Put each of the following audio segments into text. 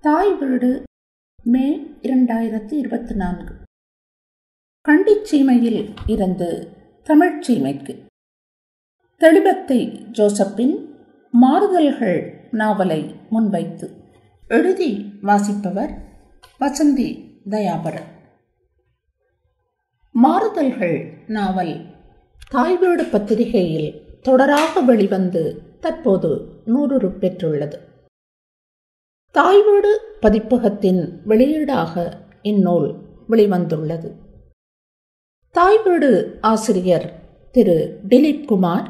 தாய் வீடு மே 2024. கண்டிச்சீமையில் இருந்து தமிழ்ச்சீமைக்கு தெளிவத்தை ஜோசப்பின் மாறுதல்கள் நாவலை முன்வைத்து எழுதி வாசிப்பவர் வசந்தி தயாபரன். மாறுதல்கள் நாவல் தாய் வீடு பத்திரிகையில் தொடராக வெளிவந்து தற்போது 100 பெற்றுள்ளது. தாய் வீடு பதிப்பகத்தின் வெளியீடாக இந்நூல் வெளிவந்துள்ளது. தாய் வீடு ஆசிரியர் திரு திலீப் குமார்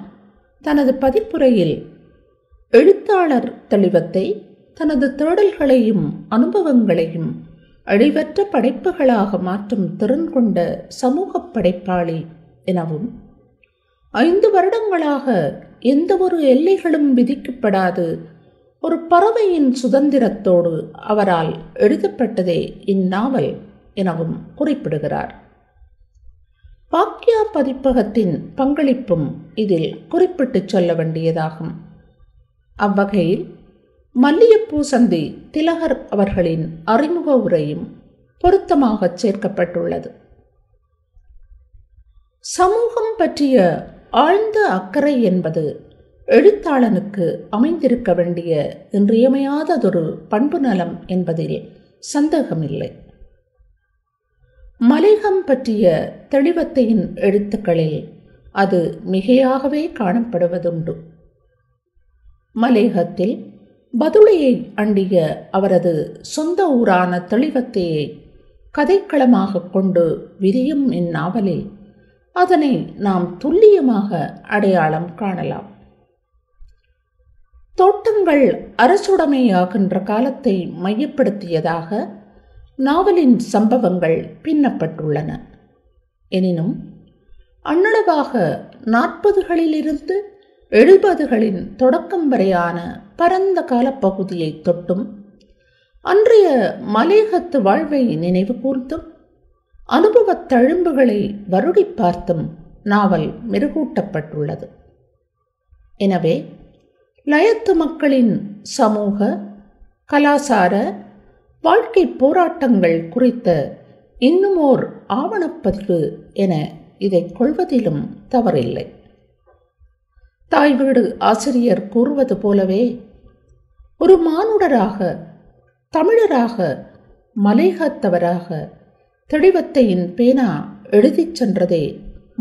தனது பதிப்புரையில் எழுத்தாளர் தெளிவத்தை தனது தேடல்களையும் அனுபவங்களையும் அழிவற்ற படைப்புகளாக மாற்றும் திறன் கொண்ட சமூக படைப்பாளி எனவும் 5 வருடங்களாக எந்த ஒரு எல்லைகளும் விதிக்கப்படாது ஒரு பறவையின் சுதந்திரத்தோடு அவரால் எழுதப்பட்டதே இந்நாவல் எனவும் குறிப்பிடுகிறார். வாக்கியா பதிப்பகத்தின் பங்களிப்பும் இதில் குறிப்பிட்டு சொல்ல வேண்டியதாகும். அவ்வகையில் மல்லியப்பூ சந்தி திலகர் அவர்களின் அறிமுக உரையும் பொருத்தமாக சேர்க்கப்பட்டுள்ளது. சமூகம் பற்றிய ஆழ்ந்த அக்கறை என்பது எழுத்தாளனுக்கு அமைந்திருக்க வேண்டிய இன்றியமையாததொரு பண்பு நலம் என்பதில் சந்தேகமில்லை. மலையகம் பற்றிய தெளிவத்தையின் எழுத்துக்களில் அது மிகையாகவே காணப்படுவதுண்டு. மலையகத்தில் பதுளையை அண்டிய அவரது சொந்த ஊரான தெளிவத்தையை கதைக்களமாக கொண்டு விரியும் இந்நாவலில் அதனை நாம் துல்லியமாக அடையாளம் காணலாம். தோட்டங்கள் அரசுடைமையாகின்ற காலத்தை மையப்படுத்தியதாக நாவலின் சம்பவங்கள் பின்னப்பட்டுள்ளன. எனினும் அண்ணளவாக 40களிலிருந்து 70களின் தொடக்கம் வரையான பரந்த காலப்பகுதியை தொட்டும் அன்றைய மலையகத்து வாழ்வை நினைவு கூர்ந்தும் அனுபவத் தழும்புகளை வருடி பார்த்தும் நாவல் மெருகூட்டப்பட்டுள்ளது. எனவே லயத்து மக்களின் சமூக கலாசார வாழ்க்கை போராட்டங்கள் குறித்த இன்னுமோர் ஆவணப்பதிவு என இதை கொள்வதிலும் தவறில்லை. தாய் வீடு ஆசிரியர் கூறுவது போலவே ஒரு மானுடராக, தமிழராக, மலையகத்தவராக தெளிவத்தையின் பேனா எழுதிச் சென்றதே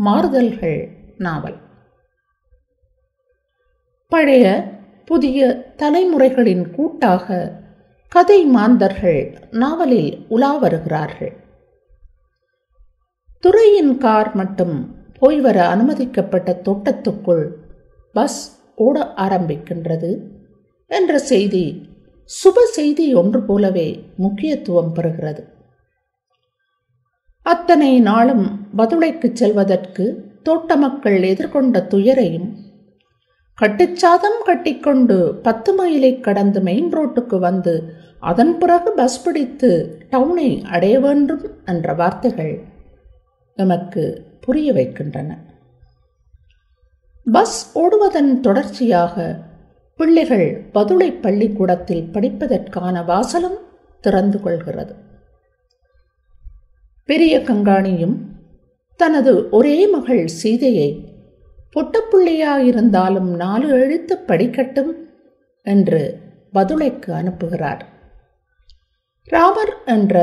மாறுதல்கள் நாவல். பழைய புதிய தலைமுறைகளின் கூட்டாக கதை மாந்தர்கள் நாவலில் உலா வருகிறார்கள். துறையின் கார் மட்டும் போய் வர அனுமதிக்கப்பட்ட தோட்டத்துக்குள் பஸ் ஓட ஆரம்பிக்கின்றது என்ற செய்தி சுப செய்தி ஒன்று போலவே முக்கியத்துவம் பெறுகிறது. அத்தனை நாளும் பதுளைக்கு செல்வதற்கு தோட்ட மக்கள் எதிர்கொண்ட துயரையும், கட்டுச்சாதம் கட்டிக்கொண்டு 10 மைலை கடந்து மெயின் ரோட்டுக்கு வந்து அதன் பிறகு பஸ் பிடித்து டவுனை அடைய வேண்டும் என்ற வார்த்தைகள் நமக்கு புரிய வைக்கின்றன. பஸ் ஓடுவதன் தொடர்ச்சியாக பிள்ளைகள் பதுளை பள்ளிக்கூடத்தில் படிப்பதற்கான வாசலும் திறந்து கொள்கிறது. பெரிய கங்காணியும் தனது ஒரே மகள் சீதையை பொட்டப்புள்ளையாயிருந்தாலும் 4 எழுத்து படிக்கட்டும் என்று பதுளைக்கு அனுப்புகிறார். ராமர் என்ற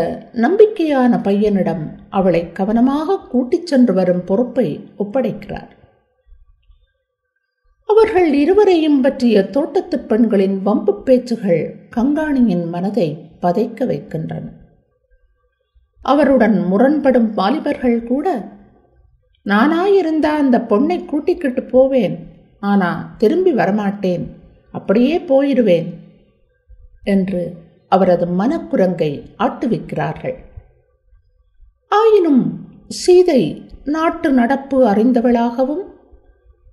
நம்பிக்கையான பையனிடம் அவளை கவனமாக கூட்டிச் சென்று வரும் பொறுப்பை ஒப்படைக்கிறார். அவர்கள் இருவரையும் பற்றிய தோட்டத்து பெண்களின் வம்பு பேச்சுகள் கங்காணியின் மனதை பதைக்க வைக்கின்றன. அவருடன் முரண்படும் வாலிபர்கள் கூட, நானாயிருந்தா அந்த பொண்ணை கூட்டிக்கிட்டு போவேன், ஆனா திரும்பி வரமாட்டேன், அப்படியே போயிடுவேன் என்று அவரது மனக்குரங்கை ஆட்டுவிக்கிறார்கள். ஆயினும் சீதை நாட்டு நடப்பு அறிந்தவளாகவும்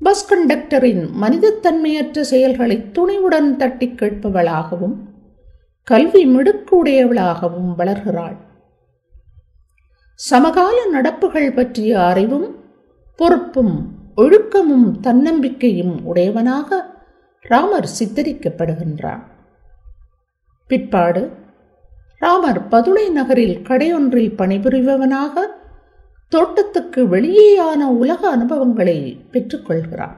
பஸ் கண்டக்டரின் மனிதத்தன்மையற்ற செயல்களை துணிவுடன் தட்டி கேட்பவளாகவும் கல்வி மிடுக்குடையவளாகவும் வளர்கிறாள். சமகால நடப்புகள் பற்றிய அறிவும் பொறுப்பும் ஒழுக்கமும் தன்னம்பிக்கையும் உடையவனாக ராமர் சித்தரிக்கப்படுகின்றான். பிற்பாடு ராமர் பதுளை நகரில் கடையொன்றில் பணிபுரிபவனாக தோட்டத்துக்கு வெளியேயான உலக அனுபவங்களை பெற்றுக்கொள்கிறான்.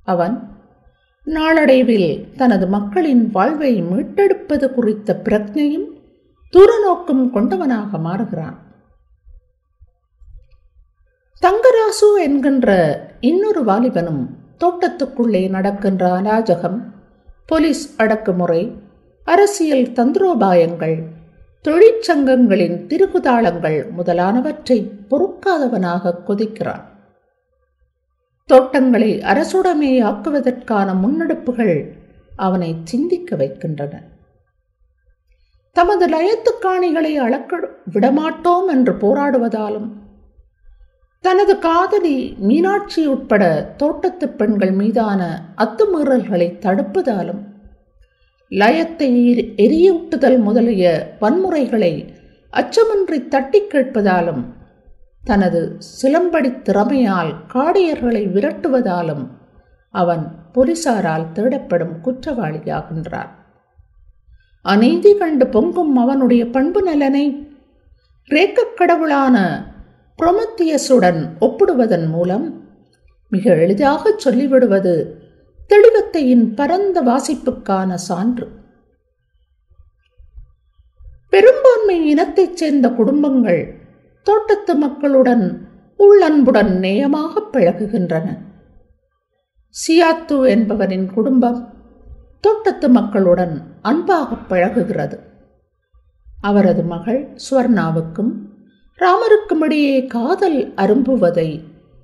அவன் நாளடைவில் தனது மக்களின் வாழ்வை மீட்டெடுப்பது குறித்த பிரக்ஞையும் தூரநோக்கும் கொண்டவனாக மாறுகிறான். தங்கராசு என்கின்ற இன்னொரு வாலிபனும் தோட்டத்துக்குள்ளே நடக்கின்ற அராஜகம், போலீஸ் அடக்குமுறை, அரசியல் தந்திரோபாயங்கள், தொழிற்சங்கங்களின் திருகுதாளங்கள் முதலானவற்றை பொறுக்காதவனாக கொதிக்கிறான். தோட்டங்களை அரசுடைமையாக்குவதற்கான முன்னெடுப்புகள் அவனை சிந்திக்க வைக்கின்றன. தமது லயத்துக்காணிகளை அளக்க விடமாட்டோம் என்று போராடுவதாலும், தனது காதலி மீனாட்சி உட்பட தோட்டத்து பெண்கள் மீதான அத்துமீறல்களை தடுப்பதாலும், லயத்தை எரியூட்டுதல் முதலிய வன்முறைகளை அச்சமின்றி தட்டி கேட்பதாலும், தனது சிலம்படி திறமையால் காடையர்களை விரட்டுவதாலும் அவன் போலீசாரால் தேடப்படும் குற்றவாளியாகின்றான். அநீதி கண்டு பொங்கும் அவனுடைய பண்பு நலனை கிரேக்க கடவுளான புரோமெத்தியஸுடன் ஒப்பிடுவதன் மூலம் மிக எளிதாக சொல்லிவிடுவது தெளிவத்தையின் பரந்த வாசிப்புக்கான சான்று. பெரும்பான்மை இனத்தைச் சேர்ந்த குடும்பங்கள் தோட்டத்து மக்களுடன் உள்ளன்புடன் நேயமாக பழகுகின்றன. சியாத்து என்பவரின் குடும்பம் தோட்டத்து மக்களுடன் அன்பாக பழகுகிறது. அவரது மகள் ஸ்வர்ணாவுக்கும் ராமருக்கும் இடையே காதல் அரும்புவதை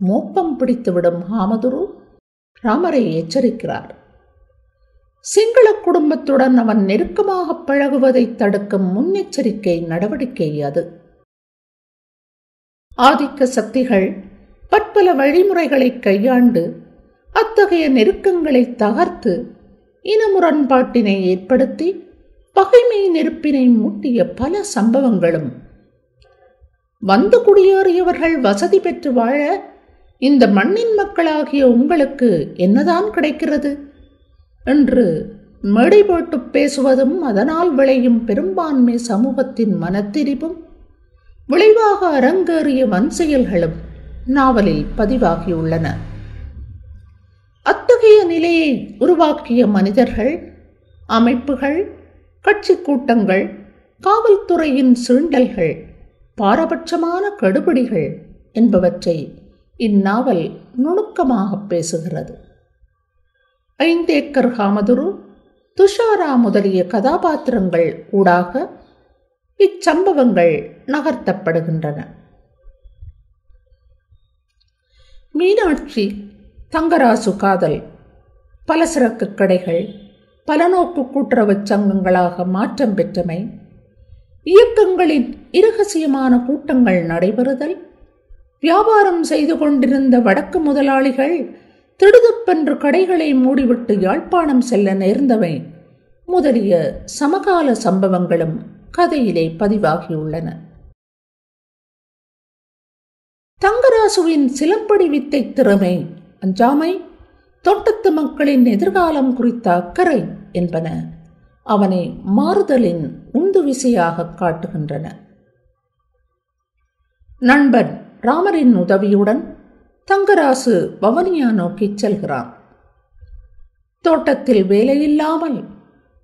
மோப்பம் பிடித்துவிடும் ஹாமதுரு ராமரை எச்சரிக்கிறார். சிங்கள குடும்பத்துடன் அவன் நெருக்கமாக பழகுவதை தடுக்கும் முன்னெச்சரிக்கை நடவடிக்கை அது. ஆதிக்க சக்திகள் பற்பல வழிமுறைகளை கையாண்டு அத்தகைய நெருக்கங்களை தகர்த்து இன முரண்பாட்டினை ஏற்படுத்தி பகைமை நெருப்பினை மூட்டிய பல சம்பவங்களும், வந்து குடியேறியவர்கள் வசதி பெற்று வாழ இந்த மண்ணின் மக்களாகிய உங்களுக்கு என்னதான் கிடைக்கிறது என்று மேடை போட்டு பேசுவதும், அதனால் விளையும் பெரும்பான்மை சமூகத்தின் மனத்திரிவும் விளைவாக அரங்கேறிய வன் செயல்களும் நாவலில் பதிவாகியுள்ளன. அத்தகைய நிலையை உருவாக்கிய மனிதர்கள், அமைப்புகள், கட்சி கூட்டங்கள், காவல்துறையின் சீண்டல்கள், பாரபட்சமான கெடுபிடிகள் என்பவற்றை இந்நாவல் நுணுக்கமாக பேசுகிறது. 5 ஏக்கர் ஹாமதுரு, துஷாரா முதலிய கதாபாத்திரங்கள் ஊடாக இச்சம்பவங்கள் நகர்த்தப்படுகின்றன. மீனாட்சி, தங்கராசு காதல், பலசரக்கு கடைகள் பலநோக்கு கூட்டுறவு சங்கங்களாக மாற்றம் பெற்றமை, இயக்கங்களின் இரகசியமான கூட்டங்கள் நடைபெறுதல், வியாபாரம் செய்து கொண்டிருந்த வடக்கு முதலாளிகள் திடுதப்பென்று கடைகளை மூடிவிட்டு யாழ்ப்பாணம் செல்ல நேர்ந்தவை முதலிய சமகால சம்பவங்களும் கதையிலே பதிவாகியுள்ளன. தங்கராசுவின் சிலம்படி வித்தை திறமை, அஞ்சாமை, தோட்டத்து மக்களின் எதிர்காலம் குறித்த அக்கறை என்பன அவனை மாறுதலின் உந்து விசையாக காட்டுகின்றன. நண்பன் ராமரின் உதவியுடன் தங்கராசு வவுனியா நோக்கி செல்கிறான். தோட்டத்தில் வேலையில்லாமல்,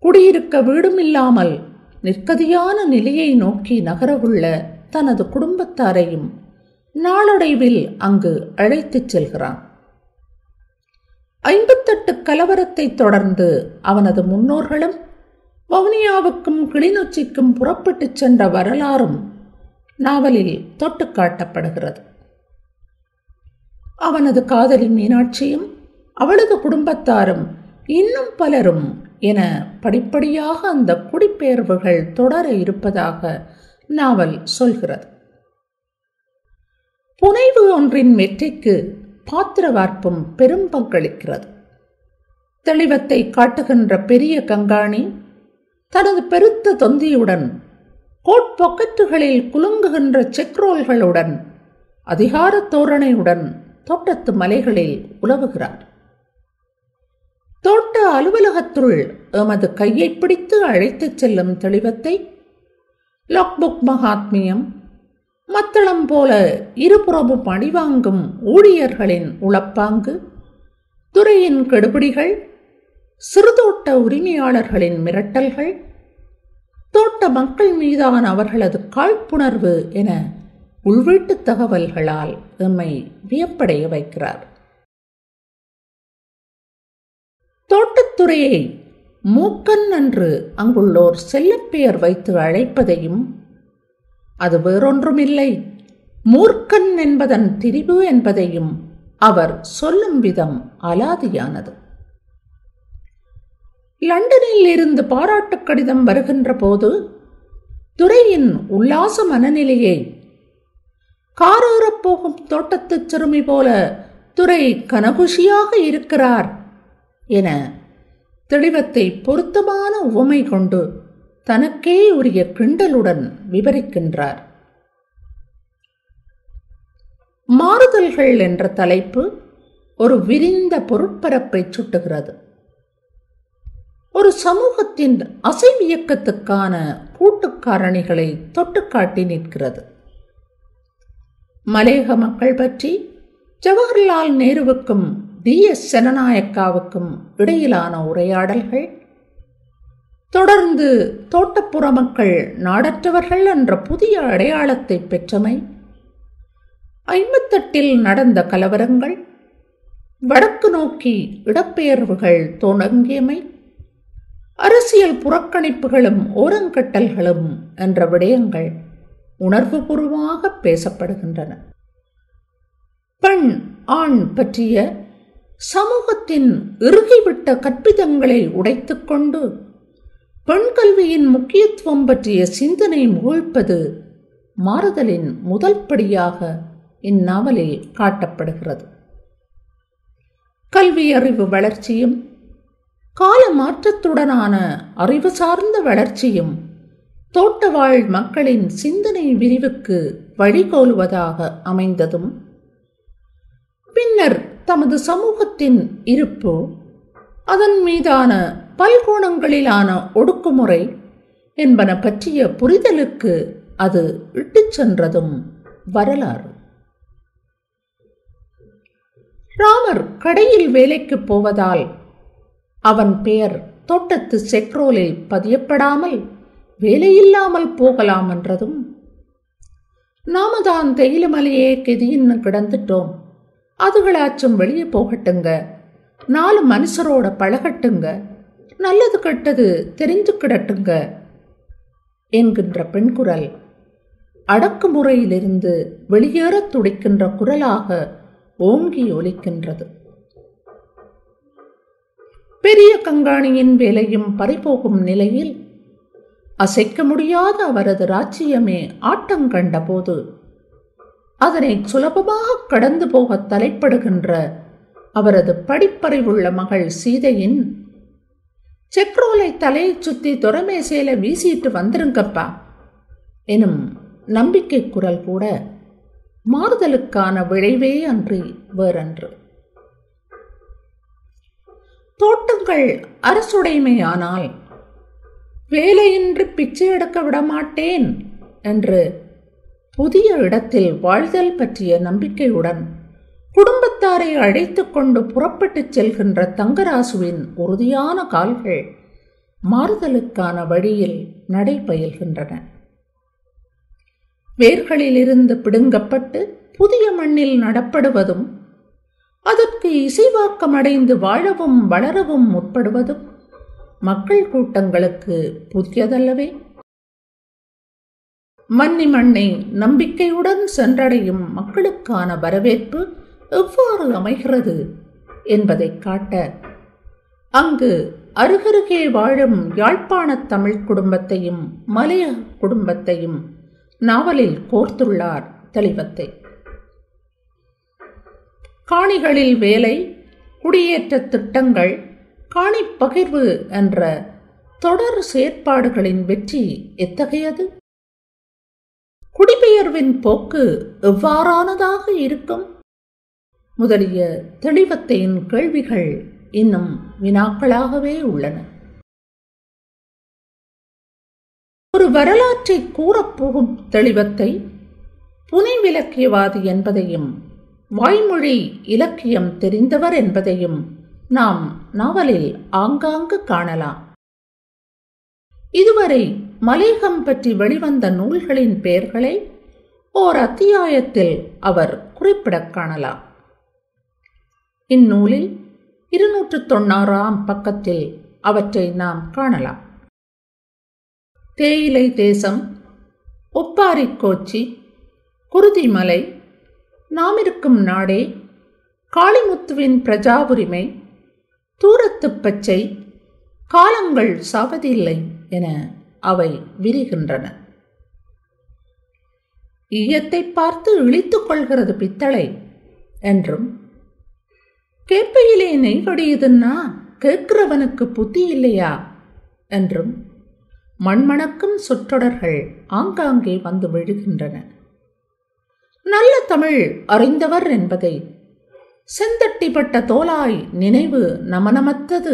குடியிருக்க வீடுமில்லாமல் நிற்கதியான நிலையை நோக்கி நகரவுள்ள தனது குடும்பத்தாரையும் நாளடைவில் அங்கு அழைத்துச் செல்கிறான். 58 கலவரத்தை தொடர்ந்து அவனது முன்னோர்களும் வவுனியாவுக்கும் கிளிநொச்சிக்கும் புறப்பட்டுச் சென்ற வரலாறும் நாவலில் தொட்டு காட்டப்படுகிறது. அவனது காதலி மீனாட்சியும் அவளது குடும்பத்தாரும் இன்னும் பலரும் என படிப்படியாக அந்த குடிபெயர்வுகள் தொடர இருப்பதாக நாவல் சொல்கிறது. புனைவு ஒன்றின் வெற்றிக்கு பாத்திரவார்ப்பும் பெரும் பங்களிக்கிறது. தெளிவத்தை காட்டுகின்ற பெரிய கங்காணி தனது பெருத்த தொந்தியுடன், கோட் பாக்கெட்டுகளில் குலுங்குகின்ற செக்ரோல்களுடன், அதிகார தோரணையுடன் தோட்டத்து மலைகளில் உலவுகிறார். தோட்ட அலுவலகத்துள் எமது கையை பிடித்து அழைத்துச் செல்லும் தெளிவத்தை லாக்புக் மகாத்மியம், மத்தளம் போல இருபுறமும் அடிவாங்கும் ஊழியர்களின் உளப்பாங்கு, துறையின் கெடுபிடிகள், சிறுதோட்ட உரிமையாளர்களின் மிரட்டல்கள், தோட்ட மக்கள் மீதான அவர்களது காழ்ப்புணர்வு என உள்வீட்டு தகவல்களால் எம்மை வியப்படைய வைக்கிறார். தோட்டத்துறையை மூக்கன் என்று அங்குள்ளோர் செல்லப்பெயர் வைத்து அழைப்பதையும், அது வேறொன்றுமில்லை மூர்க்கன் என்பதன் திரிபு என்பதையும் அவர் சொல்லும் விதம் அலாதியானது. லண்டனில் இருந்து பாராட்டு கடிதம் வருகின்ற போது துரையின் உல்லாச மனநிலையை, காரேறப்போகும் தோட்டத்து சிறுமி போல துரை கனகுஷியாக இருக்கிறார் என தெளிவத்தை பொருத்தமான உவமை கொண்டு தனக்கே உரிய கிண்டலுடன் விவரிக்கின்றார். மாறுதல்கள் என்ற தலைப்பு ஒரு விரிந்த பொருட்பரப்பை சுட்டுகிறது. ஒரு சமூகத்தின் அசைவியக்கத்துக்கான கூட்டுக்காரணிகளை தொட்டுக்காட்டி நிற்கிறது. மலேக மக்கள் பற்றி ஜவஹர்லால் நேருவுக்கும் DS ஜனநாயக்காவுக்கும் இடையிலான உரையாடல்கள், தொடர்ந்து தோட்டப்புற மக்கள் நாடற்றவர்கள் என்ற புதிய அடையாளத்தை பெற்றமை, 58 நடந்த கலவரங்கள், வடக்கு நோக்கி இடப்பெயர்வுகள் தொடங்கியமை, அரசியல் புறக்கணிப்புகளும் ஓரங்கட்டல்களும் என்ற விடயங்கள் உணர்வுபூர்வமாக பேசப்படுகின்றன. பெண் ஆண் பற்றிய சமூகத்தின் இறுகிவிட்ட கற்பிதங்களை உடைத்துக்கொண்டு பெண் கல்வியின் முக்கியத்துவம் பற்றிய சிந்தனை முகிழ்ப்பது மாறுதலின் முதல் படியாக இந்நாவலில் காட்டப்படுகிறது. கல்வி அறிவு வளர்ச்சியும் கால மாற்றத்துடனான அறிவு சார்ந்த வளர்ச்சியும் தோட்டவாழ் மக்களின் சிந்தனை விரிவுக்கு வழிகோலுவதாக அமைந்ததும், பின்னர் தமது சமூகத்தின் இருப்பு, அதன் மீதான பல்கோணங்களிலான ஒடுக்குமுறை என்பன பற்றிய புரிதலுக்கு அது இட்டுச் சென்றதும் வரலாறு. ராமர் கடையில் வேலைக்கு போவதால் அவன் பெயர் தோட்டத்து செக்ரோலில் பதியப்படாமல் வேலையில்லாமல் போகலாம் என்றதும், நாம தான் தேயிலமலையே கெதின்னு கிடந்துட்டோம், அதுகளாச்சும் வெளியே போகட்டுங்க, 4 மனுஷரோட பழகட்டுங்க, நல்லது கெட்டது தெரிஞ்சு கிடட்டுங்க என்கின்ற பெண் குரல் அடக்குமுறையிலிருந்து வெளியேற துடிக்கின்ற குரலாக ஓங்கி ஒலிக்கின்றது. பெரிய கங்காணியின் வேலையும் பறிபோகும் நிலையில் அசைக்க முடியாத அவரது ராஜ்யமே ஆட்டங்கண்ட போது அதனை சுலபமாக கடந்து போக தலைப்படுகின்ற அவரது படிப்பறிவுள்ள மகள் சீதையின் செக்ரோலை தலையை சுத்தி துறமேசையில வீசிட்டு வந்துருங்கப்பா எனும் நம்பிக்கை குரல் கூட மாறுதலுக்கான விளைவே அன்றி வேறன்று. தோட்டங்கள் அரசுடைமையானால் வேலையின்றி பிச்சை எடுக்க விடமாட்டேன் என்று புதிய இடத்தில் வாழ்தல் பற்றிய நம்பிக்கையுடன் குடும்பத்தாரை அழைத்து கொண்டு புறப்பட்டு செல்கின்ற தங்கராசுவின் உறுதியான கால்கள் மாறுதலுக்கான வழியில் நடைபயில்கின்றன. வேர்களிலிருந்து பிடுங்கப்பட்டு புதிய மண்ணில் நடப்படுவதும், அதற்கு இசைவாக்கமடைந்து வாழவும் வளரவும் முற்படுவதும் மக்கள் கூட்டங்களுக்கு புதியதல்லவே. மண்ணை நம்பிக்கையுடன் சென்றடையும் மக்களுக்கான வரவேற்பு எவ்வாறு அமைகிறது என்பதை காட்ட அங்கு அருகருகே வாழும் யாழ்ப்பாண தமிழ் குடும்பத்தையும் மலையக குடும்பத்தையும் நாவலில் கோர்த்துள்ளார் தெளிவத்தை. காணிகளில் வேலை, குடியேற்ற திட்டங்கள், காணி பகிர்வு என்ற தொடர் செயற்பாடுகளின் வெற்றி எத்தகையது? குடிபெயர்வின் போக்கு எவ்வாறானதாக இருக்கும் முதலிய தெளிவத்தையின் கேள்விகள் இன்னும் வினாக்களாகவே உள்ளன. ஒரு வரலாற்றை கூறப்போகும் தெளிவத்தை புனைவிலக்கியவாதி என்பதையும் வாய்மொழி இலக்கியம் தெரிந்தவர் என்பதையும் நாம் நாவலில் ஆங்காங்கு காணலாம். இதுவரை மலையகம் பற்றி வெளிவந்த நூல்களின் பெயர்களை ஓர் அத்தியாயத்தில் அவர் குறிப்பிடக் காணலாம். இந்நூலில் 290 பக்கத்தில் அவற்றை நாம் காணலாம். தேயிலை தேசம், ஒப்பாரிக்கோச்சி, குருதிமலை, நாமிருக்கும் நாடே, காளிமுத்துவின் பிரஜா உரிமை, தூரத்து பச்சை, காலங்கள் சாவதில்லை என அவை விரிகின்றன. ஈயத்தை பார்த்து இழித்துக் கொள்கிறது பித்தளை என்றும், கேப்பையிலே நெய் வடியுதுன்னா கேட்கிறவனுக்கு புத்தி இல்லையா என்றும் மண்மணக்கும் சொற்றொடர்கள் ஆங்காங்கே வந்து விழுகின்றன. நல்ல தமிழ் அறிந்தவர் என்பதை செந்தட்டிப்பட்ட தோலாய் நினைவு நமனமத்தது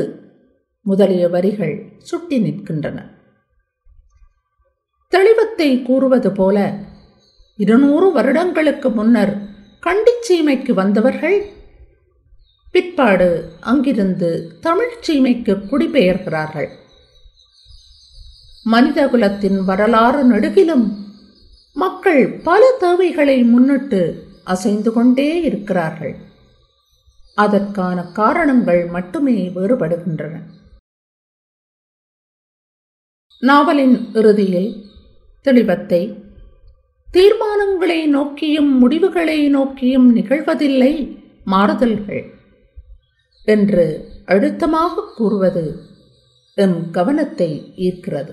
முதலிய வரிகள் சுட்டி நிற்கின்றன. தெளிவத்தை கூறுவது போல 200 வருடங்களுக்கு முன்னர் கண்டிச்சீமைக்கு வந்தவர்கள் பிற்பாடு அங்கிருந்து தமிழ்ச்சீமைக்கு குடிபெயர்கிறார்கள். மனிதகுலத்தின் வரலாறு நெடுகிலும் மக்கள் பல தேவைகளை முன்னிட்டு அசைந்து கொண்டே இருக்கிறார்கள். அதற்கான காரணங்கள் மட்டுமே வேறுபடுகின்றன. நாவலின் இறுதியில் தெளிவத்தை தீர்மானங்களை நோக்கியும் முடிவுகளை நோக்கியும் நிகழ்வதில்லை மாறுதல்கள் என்று அழுத்தமாக கூறுவது எம் கவனத்தை ஈர்க்கிறது.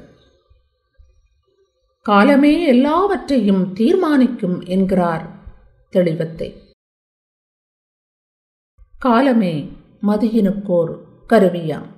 காலமே எல்லாவற்றையும் தீர்மானிக்கும் என்கிறார் தெளிவத்தை. காலமே மதியினுக்கோர் கருவியாம்.